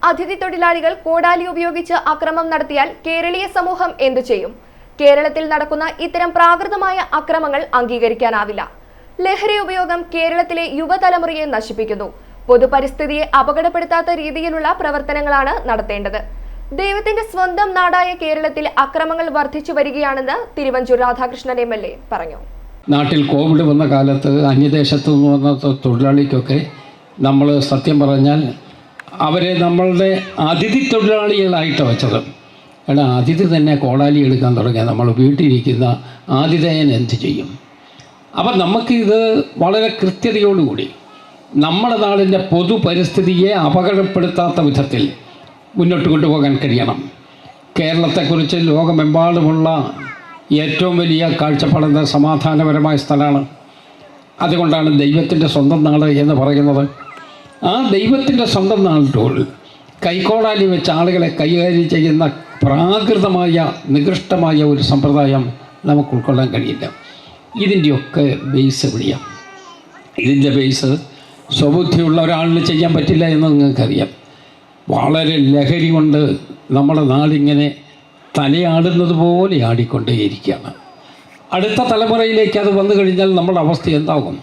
അതിഥി തൊഴിലാളികൾ കോടാലി ഉപയോഗിച്ച് അക്രമം നടത്തിയാൽ കേരളീയ സമൂഹം എന്തു ചെയ്യും? കേരളത്തിൽ നടക്കുന്ന ഇത്തരം പ്രാകൃതമായ അക്രമങ്ങൾ അംഗീകരിക്കാനാവില്ല. ലഹരി ഉപയോഗം കേരളത്തിലെ യുവതലമുറയെ നശിപ്പിക്കുന്നു. പൊതുപരിസ്ഥിതിയെ അപകടപ്പെടുത്താത്ത രീതിയിലുള്ള പ്രവർത്തനങ്ങളാണ് നടത്തേണ്ടത്. ദൈവത്തിന്റെ സ്വന്തം നാടായ കേരളത്തിൽ അക്രമങ്ങൾ വർദ്ധിച്ചു വരികയാണെന്ന് തിരുവഞ്ചൂർ രാധാകൃഷ്ണൻ MLA പറഞ്ഞു. നാട്ടിൽ കോവിഡ് വന്ന കാലത്ത് അന്യദേശത്തു നിന്ന് വന്ന തൊഴിലാളിക്കൊക്കെ നമ്മൾ സത്യം പറഞ്ഞാൽ അവരെ നമ്മളുടെ അതിഥി തൊഴിലാളികളായിട്ട് വെച്ചത്. കാരണം അതിഥി തന്നെ കോടാലി എടുക്കാൻ തുടങ്ങിയാൽ നമ്മൾ വീട്ടിലിരിക്കുന്ന ആതിഥേയൻ എന്ത് ചെയ്യും? അപ്പം നമുക്കിത് വളരെ കൃത്യതയോടുകൂടി നമ്മുടെ നാടിൻ്റെ പൊതുപരിസ്ഥിതിയെ അപകടപ്പെടുത്താത്ത വിധത്തിൽ മുന്നോട്ട് കൊണ്ടുപോകാൻ കഴിയണം. കേരളത്തെക്കുറിച്ച് ലോകമെമ്പാടുമുള്ള ഏറ്റവും വലിയ കാഴ്ചപ്പാടുന്ന സമാധാനപരമായ സ്ഥലമാണ്. അതുകൊണ്ടാണ് ദൈവത്തിൻ്റെ സ്വന്തം നാട് എന്ന് പറയുന്നത്. ആ ദൈവത്തിൻ്റെ സ്വന്തം നാട്ടിൽ കൈക്കോടാലി വെച്ച് ആളുകളെ കൈകാര്യം ചെയ്യുന്ന പ്രാകൃതമായ നികൃഷ്ടമായ ഒരു സമ്പ്രദായം നമുക്ക് ഉൾക്കൊള്ളാൻ കഴിയില്ല. ഇതിൻ്റെയൊക്കെ ബേസ് എവിടെയാണ്? ഇതിൻ്റെ ബേസ് സ്വബുദ്ധിയുള്ള ഒരാളിന് ചെയ്യാൻ പറ്റില്ല എന്ന് നിങ്ങൾക്കറിയാം. വളരെ ലഹരി കൊണ്ട് നമ്മുടെ നാടിങ്ങനെ തലയാടുന്നത് പോലെ ആടിക്കൊണ്ടേയിരിക്കുകയാണ്. അടുത്ത തലമുറയിലേക്ക് അത് വന്നു കഴിഞ്ഞാൽ നമ്മുടെ അവസ്ഥ എന്താകും?